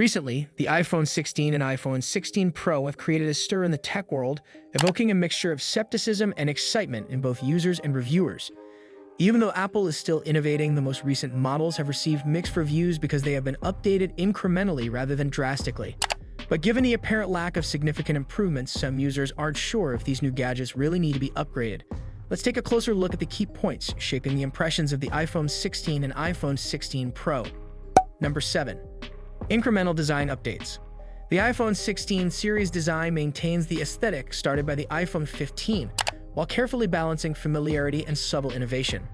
Recently, the iPhone 16 and iPhone 16 Pro have created a stir in the tech world, evoking a mixture of skepticism and excitement in both users and reviewers. Even though Apple is still innovating, the most recent models have received mixed reviews because they have been updated incrementally rather than drastically. But given the apparent lack of significant improvements, some users aren't sure if these new gadgets really need to be upgraded. Let's take a closer look at the key points shaping the impressions of the iPhone 16 and iPhone 16 Pro. Number 7. Incremental design updates. The iPhone 16 series design maintains the aesthetic started by the iPhone 15, while carefully balancing familiarity and subtle innovation.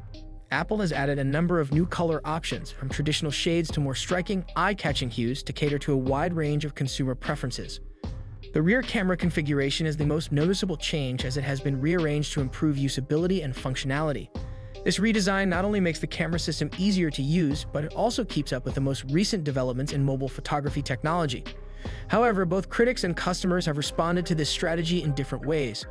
Apple has added a number of new color options, from traditional shades to more striking, eye-catching hues to cater to a wide range of consumer preferences. The rear camera configuration is the most noticeable change, as it has been rearranged to improve usability and functionality. This redesign not only makes the camera system easier to use, but it also keeps up with the most recent developments in mobile photography technology. However, both critics and customers have responded to this strategy in different ways.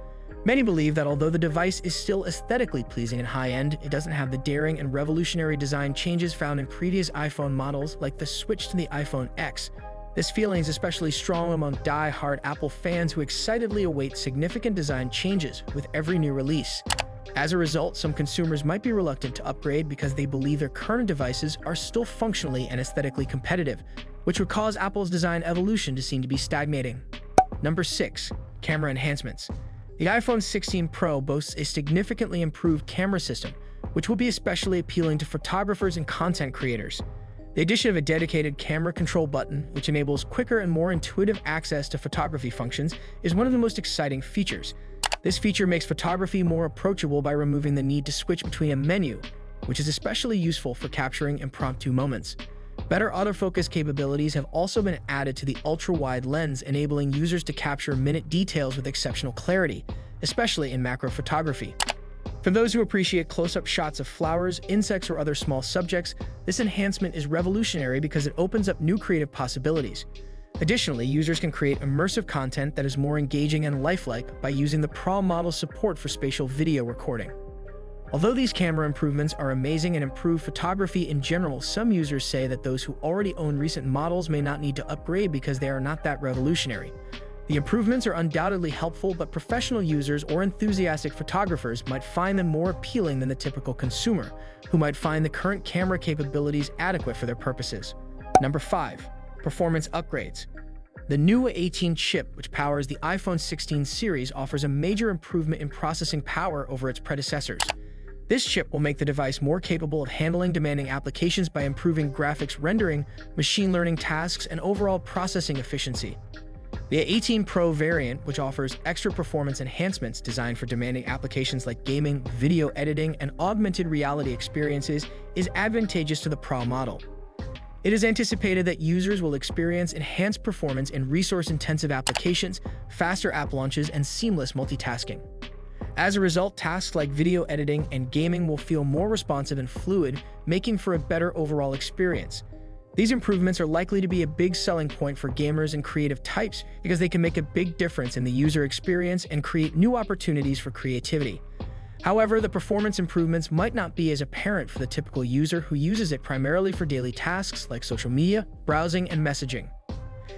Many believe that although the device is still aesthetically pleasing and high-end, it doesn't have the daring and revolutionary design changes found in previous iPhone models, like the switch to the iPhone X. This feeling is especially strong among die-hard Apple fans who excitedly await significant design changes with every new release. As a result, some consumers might be reluctant to upgrade because they believe their current devices are still functionally and aesthetically competitive, which would cause Apple's design evolution to seem to be stagnating. Number 6. Camera enhancements. The iPhone 16 Pro boasts a significantly improved camera system, which will be especially appealing to photographers and content creators. The addition of a dedicated camera control button, which enables quicker and more intuitive access to photography functions, is one of the most exciting features. This feature makes photography more approachable by removing the need to switch between a menu, which is especially useful for capturing impromptu moments. Better autofocus capabilities have also been added to the ultra-wide lens, enabling users to capture minute details with exceptional clarity, especially in macro photography. For those who appreciate close-up shots of flowers, insects, or other small subjects, this enhancement is revolutionary because it opens up new creative possibilities. Additionally, users can create immersive content that is more engaging and lifelike by using the Pro model's support for spatial video recording. Although these camera improvements are amazing and improve photography in general, some users say that those who already own recent models may not need to upgrade because they are not that revolutionary. The improvements are undoubtedly helpful, but professional users or enthusiastic photographers might find them more appealing than the typical consumer, who might find the current camera capabilities adequate for their purposes. Number 5. Performance upgrades. The new A18 chip, which powers the iPhone 16 series, offers a major improvement in processing power over its predecessors. This chip will make the device more capable of handling demanding applications by improving graphics rendering, machine learning tasks, and overall processing efficiency. The A18 Pro variant, which offers extra performance enhancements designed for demanding applications like gaming, video editing, and augmented reality experiences, is advantageous to the Pro model. It is anticipated that users will experience enhanced performance in resource-intensive applications, faster app launches, and seamless multitasking. As a result, tasks like video editing and gaming will feel more responsive and fluid, making for a better overall experience. These improvements are likely to be a big selling point for gamers and creative types because they can make a big difference in the user experience and create new opportunities for creativity. However, the performance improvements might not be as apparent for the typical user who uses it primarily for daily tasks like social media, browsing, and messaging.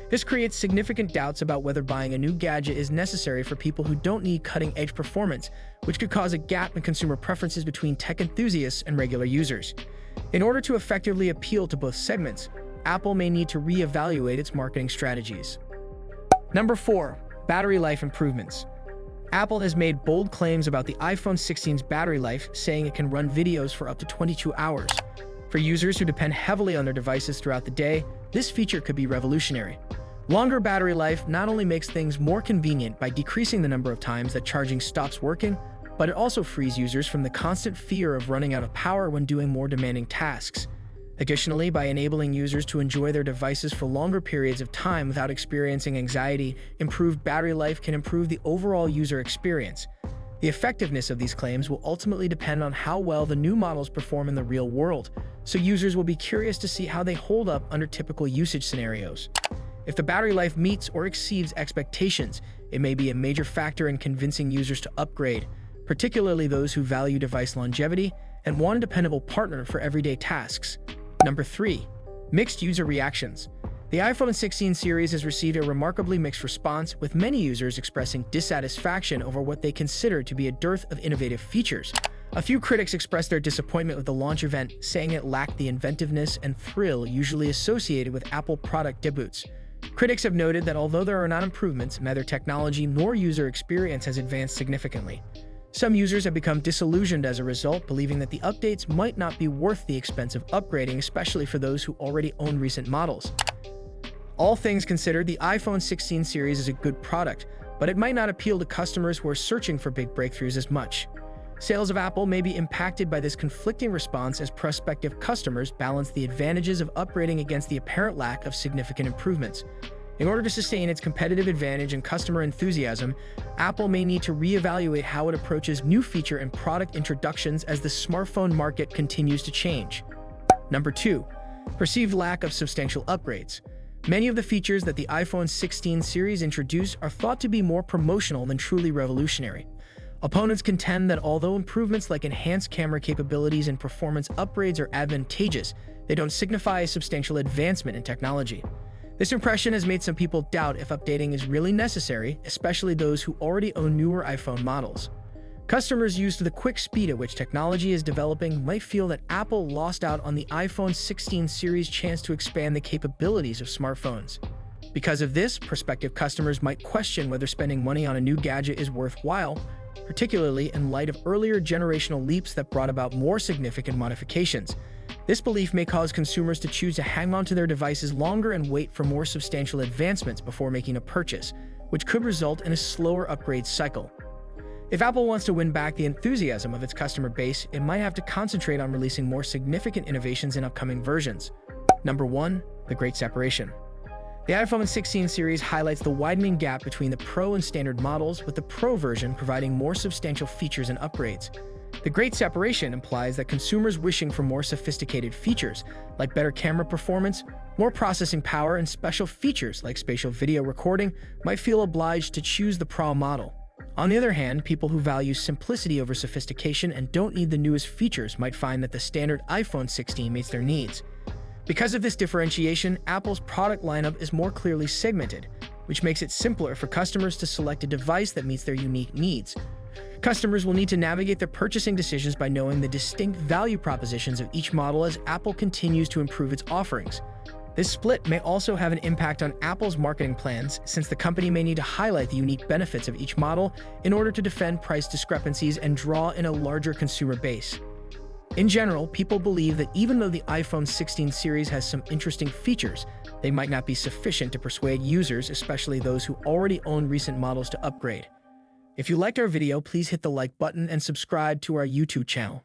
This creates significant doubts about whether buying a new gadget is necessary for people who don't need cutting-edge performance, which could cause a gap in consumer preferences between tech enthusiasts and regular users. In order to effectively appeal to both segments, Apple may need to re-evaluate its marketing strategies. Number 4. Battery life improvements. Apple has made bold claims about the iPhone 16's battery life, saying it can run videos for up to 22 hours. For users who depend heavily on their devices throughout the day, this feature could be revolutionary. Longer battery life not only makes things more convenient by decreasing the number of times that charging stops working, but it also frees users from the constant fear of running out of power when doing more demanding tasks. Additionally, by enabling users to enjoy their devices for longer periods of time without experiencing anxiety, improved battery life can improve the overall user experience. The effectiveness of these claims will ultimately depend on how well the new models perform in the real world, so users will be curious to see how they hold up under typical usage scenarios. If the battery life meets or exceeds expectations, it may be a major factor in convincing users to upgrade, particularly those who value device longevity and want a dependable partner for everyday tasks. Number 3. Mixed user reactions. The iPhone 16 series has received a remarkably mixed response, with many users expressing dissatisfaction over what they consider to be a dearth of innovative features. A few critics expressed their disappointment with the launch event, saying it lacked the inventiveness and thrill usually associated with Apple product debuts. Critics have noted that although there are not improvements, neither technology nor user experience has advanced significantly. Some users have become disillusioned as a result, believing that the updates might not be worth the expense of upgrading, especially for those who already own recent models. All things considered, the iPhone 16 series is a good product, but it might not appeal to customers who are searching for big breakthroughs as much. Sales of Apple may be impacted by this conflicting response as prospective customers balance the advantages of upgrading against the apparent lack of significant improvements. In order to sustain its competitive advantage and customer enthusiasm, Apple may need to reevaluate how it approaches new feature and product introductions as the smartphone market continues to change. Number 2. Perceived lack of substantial upgrades. Many of the features that the iPhone 16 series introduced are thought to be more promotional than truly revolutionary. Opponents contend that although improvements like enhanced camera capabilities and performance upgrades are advantageous, they don't signify a substantial advancement in technology. This impression has made some people doubt if updating is really necessary, especially those who already own newer iPhone models. Customers used to the quick speed at which technology is developing might feel that Apple lost out on the iPhone 16 series' chance to expand the capabilities of smartphones. Because of this, prospective customers might question whether spending money on a new gadget is worthwhile, particularly in light of earlier generational leaps that brought about more significant modifications. This belief may cause consumers to choose to hang on to their devices longer and wait for more substantial advancements before making a purchase, which could result in a slower upgrade cycle. If Apple wants to win back the enthusiasm of its customer base, it might have to concentrate on releasing more significant innovations in upcoming versions. Number 1. The Great Separation. The iPhone 16 series highlights the widening gap between the Pro and standard models, with the Pro version providing more substantial features and upgrades. The Great Separation implies that consumers wishing for more sophisticated features, like better camera performance, more processing power, and special features like spatial video recording, might feel obliged to choose the Pro model. On the other hand, people who value simplicity over sophistication and don't need the newest features might find that the standard iPhone 16 meets their needs. Because of this differentiation, Apple's product lineup is more clearly segmented, which makes it simpler for customers to select a device that meets their unique needs. Customers will need to navigate their purchasing decisions by knowing the distinct value propositions of each model as Apple continues to improve its offerings. This split may also have an impact on Apple's marketing plans, since the company may need to highlight the unique benefits of each model in order to defend price discrepancies and draw in a larger consumer base. In general, people believe that even though the iPhone 16 series has some interesting features, they might not be sufficient to persuade users, especially those who already own recent models, to upgrade. If you liked our video, please hit the like button and subscribe to our YouTube channel.